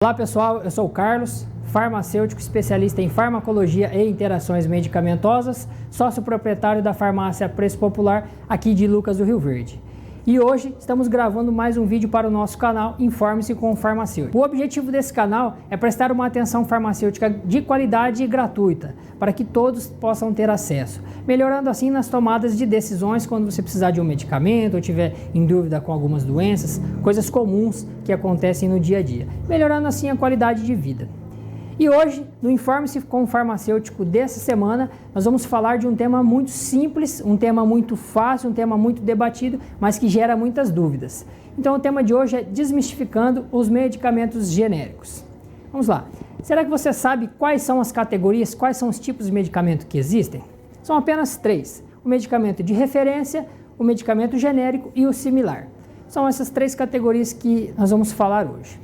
Olá pessoal, eu sou o Carlos, farmacêutico especialista em farmacologia e interações medicamentosas, sócio proprietário da farmácia Preço Popular aqui de Lucas do Rio Verde. E hoje estamos gravando mais um vídeo para o nosso canal Informe-se com o Farmacêutico. O objetivo desse canal é prestar uma atenção farmacêutica de qualidade e gratuita, para que todos possam ter acesso, melhorando assim nas tomadas de decisões quando você precisar de um medicamento ou tiver em dúvida com algumas doenças, coisas comuns que acontecem no dia a dia, melhorando assim a qualidade de vida. E hoje, no Informe-se com o Farmacêutico dessa semana, nós vamos falar de um tema muito simples, um tema muito fácil, um tema muito debatido, mas que gera muitas dúvidas. Então o tema de hoje é desmistificando os medicamentos genéricos. Vamos lá. Será que você sabe quais são as categorias, quais são os tipos de medicamento que existem? São apenas três: o medicamento de referência, o medicamento genérico e o similar. São essas três categorias que nós vamos falar hoje.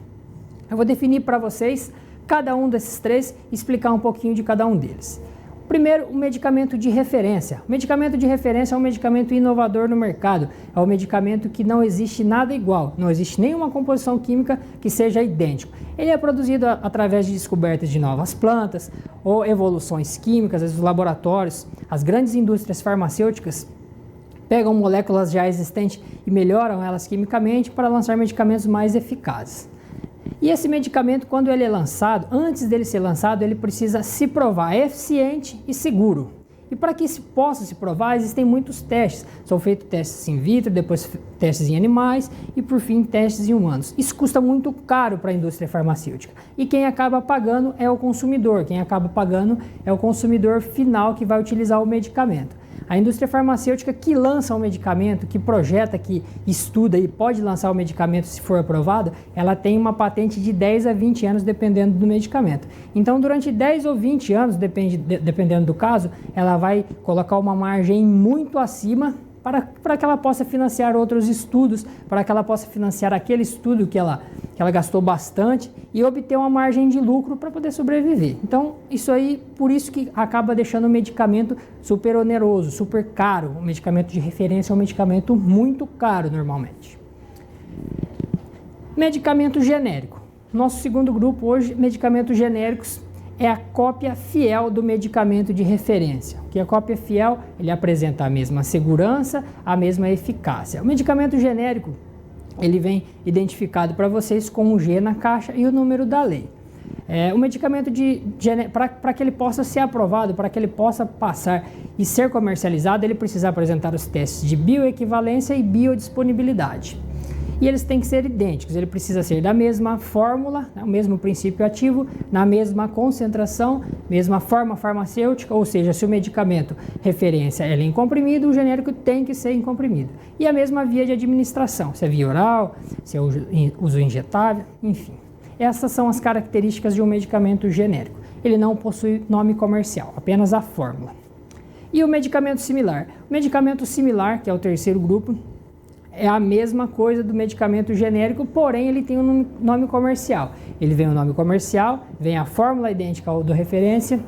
Eu vou definir para vocês cada um desses três e explicar um pouquinho de cada um deles. Primeiro, o medicamento de referência. O medicamento de referência é um medicamento inovador no mercado. É um medicamento que não existe nada igual, não existe nenhuma composição química que seja idêntico. Ele é produzido através de descobertas de novas plantas ou evoluções químicas. Os laboratórios, as grandes indústrias farmacêuticas pegam moléculas já existentes e melhoram elas quimicamente para lançar medicamentos mais eficazes. E esse medicamento, quando ele é lançado, antes dele ser lançado, ele precisa se provar eficiente e seguro. E para que se possa se provar, existem muitos testes. São feitos testes in vitro, depois testes em animais e, por fim, testes em humanos. Isso custa muito caro para a indústria farmacêutica. E quem acaba pagando é o consumidor. Quem acaba pagando é o consumidor final que vai utilizar o medicamento. A indústria farmacêutica que lança o medicamento, que projeta, que estuda e pode lançar o medicamento se for aprovado, ela tem uma patente de 10 a 20 anos dependendo do medicamento. Então, durante 10 ou 20 anos, dependendo do caso, ela vai colocar uma margem muito acima para que ela possa financiar outros estudos, para que ela possa financiar aquele estudo que ela gastou bastante e obter uma margem de lucro para poder sobreviver. Então, isso aí, por isso que acaba deixando o medicamento super oneroso, super caro. O medicamento de referência é um medicamento muito caro normalmente. Medicamento genérico. Nosso segundo grupo hoje, medicamentos genéricos, é a cópia fiel do medicamento de referência. Que a cópia fiel, ele apresenta a mesma segurança, a mesma eficácia. O medicamento genérico, ele vem identificado para vocês com um G na caixa e o número da lei. O medicamento para que ele possa ser aprovado, para que ele possa passar e ser comercializado, ele precisa apresentar os testes de bioequivalência e biodisponibilidade. E eles têm que ser idênticos, ele precisa ser da mesma fórmula, o mesmo princípio ativo, na mesma concentração, mesma forma farmacêutica, ou seja, se o medicamento referência é em comprimido, o genérico tem que ser em comprimido. E a mesma via de administração, se é via oral, se é uso injetável, enfim. Essas são as características de um medicamento genérico. Ele não possui nome comercial, apenas a fórmula. E o medicamento similar? O medicamento similar, que é o terceiro grupo, é a mesma coisa do medicamento genérico, porém ele tem um nome comercial. Ele vem o nome comercial, vem a fórmula idêntica ao do referência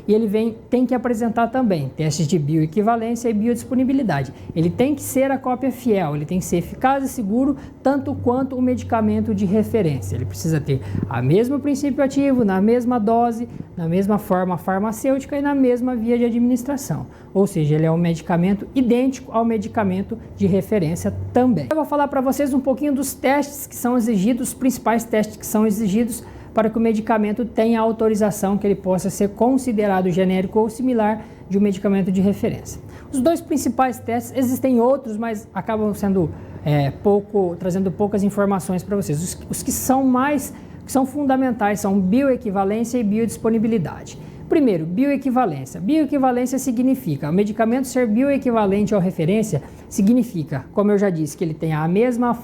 e ele tem que apresentar também testes de bioequivalência e biodisponibilidade. Ele tem que ser a cópia fiel, ele tem que ser eficaz e seguro tanto quanto o medicamento de referência. Ele precisa ter o mesmo princípio ativo, na mesma dose, na mesma forma farmacêutica e na mesma via de administração. Ou seja, ele é um medicamento idêntico ao medicamento de referência também. Eu vou falar para vocês um pouquinho dos testes que são exigidos, os principais testes que são exigidos para que o medicamento tenha autorização que ele possa ser considerado genérico ou similar de um medicamento de referência. Os dois principais testes, existem outros, mas acabam sendo trazendo poucas informações para vocês. Os que são fundamentais são bioequivalência e biodisponibilidade. Primeiro, bioequivalência. Bioequivalência significa, o medicamento ser bioequivalente à referência significa, como eu já disse, que ele tem a mesma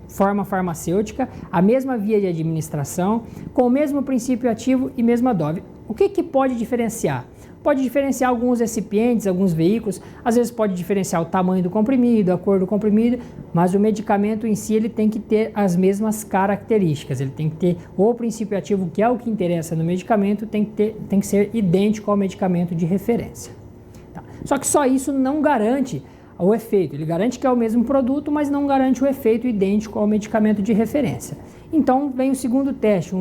forma farmacêutica, a mesma via de administração, com o mesmo princípio ativo e mesma dose. O que pode diferenciar? Pode diferenciar alguns recipientes, alguns veículos, às vezes pode diferenciar o tamanho do comprimido, a cor do comprimido, mas o medicamento em si ele tem que ter as mesmas características, ele tem que ter o princípio ativo, que é o que interessa no medicamento, tem que ser idêntico ao medicamento de referência. Tá? Só que só isso não garante o efeito. Ele garante que é o mesmo produto, mas não garante o efeito idêntico ao medicamento de referência. Então vem o segundo teste,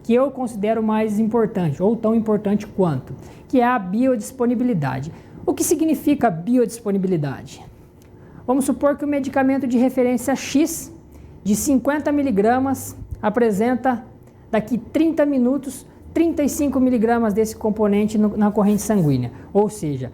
que eu considero mais importante, ou tão importante quanto, que é a biodisponibilidade. O que significa biodisponibilidade? Vamos supor que o medicamento de referência X, de 50 mg, apresenta daqui 30 minutos 35 mg desse componente na corrente sanguínea, ou seja,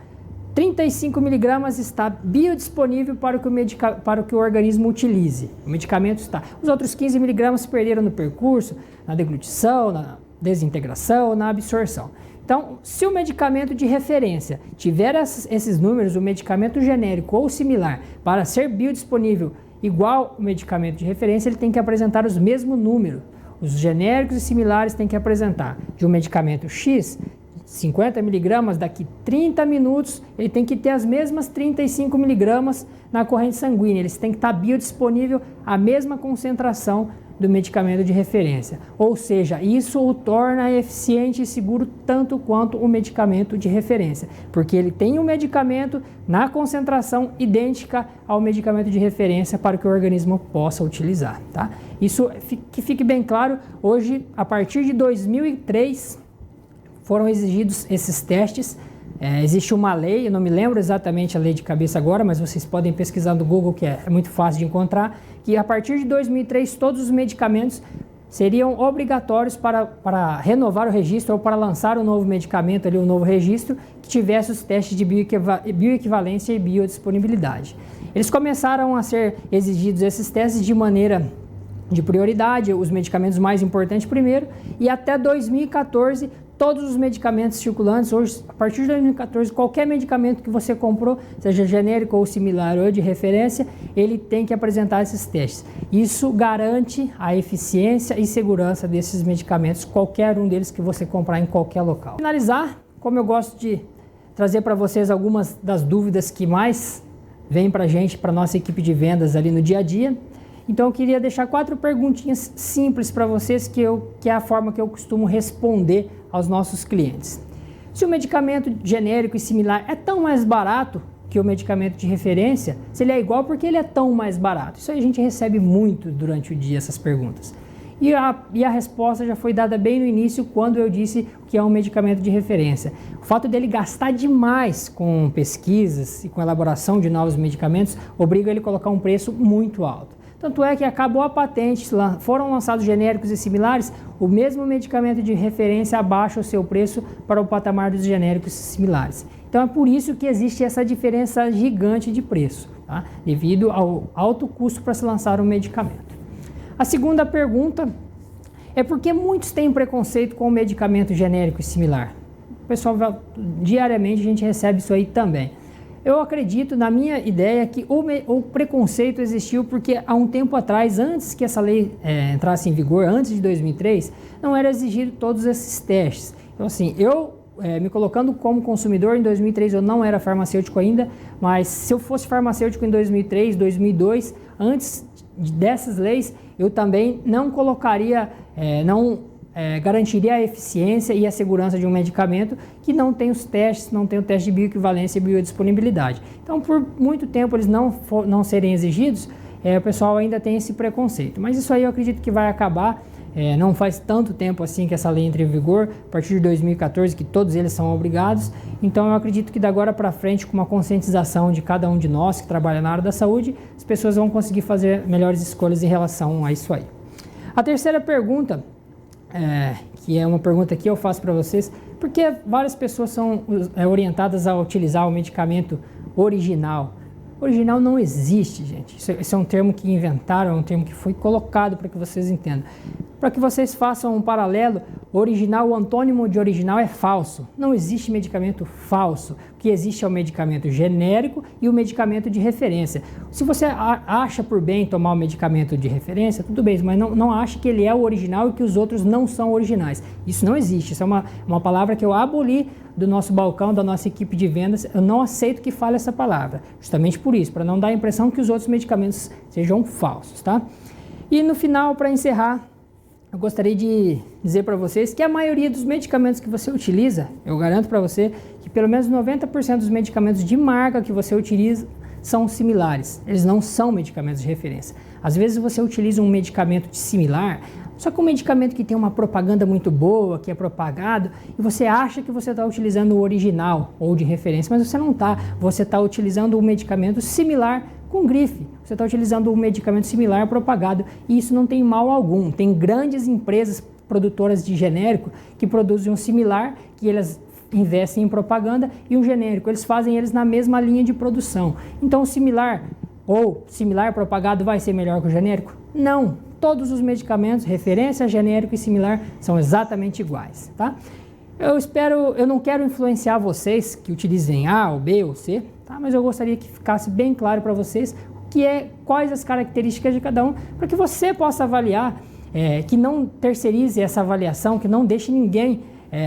35 mg está biodisponível para que o organismo utilize. O medicamento está. Os outros 15 mg se perderam no percurso, na deglutição, na desintegração, na absorção. Então, se o medicamento de referência tiver esses números, o medicamento genérico ou similar, para ser biodisponível igual ao medicamento de referência, ele tem que apresentar os mesmos números. Os genéricos e similares têm que apresentar de um medicamento X, 50 mg, daqui 30 minutos, ele tem que ter as mesmas 35 mg na corrente sanguínea. Eles têm que estar biodisponível a mesma concentração do medicamento de referência. Ou seja, isso o torna eficiente e seguro tanto quanto o medicamento de referência, porque ele tem um medicamento na concentração idêntica ao medicamento de referência para que o organismo possa utilizar. Tá? Isso que fique bem claro, hoje, a partir de 2003, foram exigidos esses testes. Existe uma lei, eu não me lembro exatamente a lei de cabeça agora, mas vocês podem pesquisar no Google, que é muito fácil de encontrar, que a partir de 2003 todos os medicamentos seriam obrigatórios para renovar o registro ou para lançar um novo medicamento, um novo registro, que tivesse os testes de bioequivalência e biodisponibilidade. Eles começaram a ser exigidos esses testes de maneira de prioridade, os medicamentos mais importantes primeiro, e até 2014 todos os medicamentos circulantes, hoje, a partir de 2014, qualquer medicamento que você comprou, seja genérico ou similar ou de referência, ele tem que apresentar esses testes. Isso garante a eficiência e segurança desses medicamentos, qualquer um deles que você comprar em qualquer local. Para finalizar, como eu gosto de trazer para vocês algumas das dúvidas que mais vêm para a gente, para a nossa equipe de vendas ali no dia a dia, então eu queria deixar 4 perguntinhas simples para vocês, que é a forma que eu costumo responder aos nossos clientes. Se o medicamento genérico e similar é tão mais barato que o medicamento de referência, se ele é igual, porque ele é tão mais barato? Isso aí a gente recebe muito durante o dia, essas perguntas. E a resposta já foi dada bem no início, quando eu disse que é um medicamento de referência. O fato dele gastar demais com pesquisas e com elaboração de novos medicamentos obriga ele a colocar um preço muito alto. Tanto é que acabou a patente, foram lançados genéricos e similares, o mesmo medicamento de referência abaixa o seu preço para o patamar dos genéricos e similares. Então é por isso que existe essa diferença gigante de preço, tá? Devido ao alto custo para se lançar um medicamento. A segunda pergunta é por que muitos têm preconceito com o medicamento genérico e similar. O pessoal, diariamente a gente recebe isso aí também. Eu acredito, na minha ideia, que o preconceito existiu porque há um tempo atrás, antes que essa lei entrasse em vigor, antes de 2003, não era exigido todos esses testes. Então assim, me colocando como consumidor, em 2003 eu não era farmacêutico ainda, mas se eu fosse farmacêutico em 2003, 2002, antes dessas leis, eu também não colocaria, garantiria a eficiência e a segurança de um medicamento que não tem os testes, não tem o teste de bioequivalência e biodisponibilidade. Então, por muito tempo eles não serem exigidos, o pessoal ainda tem esse preconceito. Mas isso aí eu acredito que vai acabar. Não faz tanto tempo assim que essa lei entra em vigor, a partir de 2014, que todos eles são obrigados. Então eu acredito que da agora para frente, com uma conscientização de cada um de nós que trabalha na área da saúde, as pessoas vão conseguir fazer melhores escolhas em relação a isso aí. A terceira pergunta, que é uma pergunta que eu faço para vocês, porque várias pessoas são orientadas a utilizar o medicamento original. Original não existe, gente. Isso é um termo que inventaram, é um termo que foi colocado para que vocês entendam. Para que vocês façam um paralelo, original, o antônimo de original é falso. Não existe medicamento falso. O que existe é o medicamento genérico e o medicamento de referência. Se você acha por bem tomar o medicamento de referência, tudo bem, mas não ache que ele é o original e que os outros não são originais. Isso não existe. Isso é uma palavra que eu aboli do nosso balcão, da nossa equipe de vendas. Eu não aceito que fale essa palavra, justamente por isso, para não dar a impressão que os outros medicamentos sejam falsos, tá? E no final, para encerrar, eu gostaria de dizer para vocês que a maioria dos medicamentos que você utiliza, eu garanto para você que pelo menos 90% dos medicamentos de marca que você utiliza são similares, eles não são medicamentos de referência. Às vezes você utiliza um medicamento similar, só que um medicamento que tem uma propaganda muito boa, que é propagado, e você acha que você está utilizando o original ou de referência, mas você não está. Você está utilizando um medicamento similar com grife. Você está utilizando um medicamento similar propagado, e isso não tem mal algum. Tem grandes empresas produtoras de genérico que produzem um similar, que elas investem em propaganda, e um genérico, eles fazem eles na mesma linha de produção. Então o similar ou similar propagado vai ser melhor que o genérico? Não. Todos os medicamentos, referência, genérico e similar, são exatamente iguais, tá? Eu não quero influenciar vocês que utilizem A, ou B, ou C, tá? Mas eu gostaria que ficasse bem claro para vocês quais as características de cada um, para que você possa avaliar, que não terceirize essa avaliação, que não deixe ninguém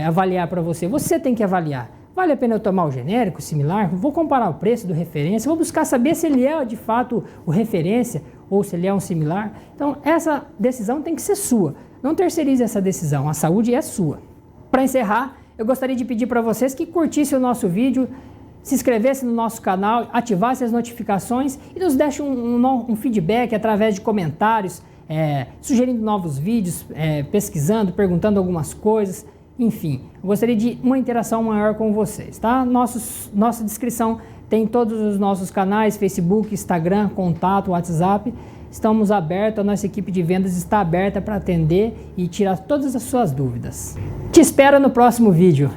avaliar para você. Você tem que avaliar. Vale a pena eu tomar o genérico, similar? Vou comparar o preço do referência, vou buscar saber se ele é de fato o referência ou se ele é um similar. Então, essa decisão tem que ser sua. Não terceirize essa decisão, a saúde é sua. Para encerrar, eu gostaria de pedir para vocês que curtissem o nosso vídeo, se inscrevessem no nosso canal, ativassem as notificações e nos deixem um feedback através de comentários, sugerindo novos vídeos, pesquisando, perguntando algumas coisas. Enfim, eu gostaria de uma interação maior com vocês, tá? Nossa descrição tem todos os nossos canais, Facebook, Instagram, contato, WhatsApp. Estamos abertos, a nossa equipe de vendas está aberta para atender e tirar todas as suas dúvidas. Te espero no próximo vídeo.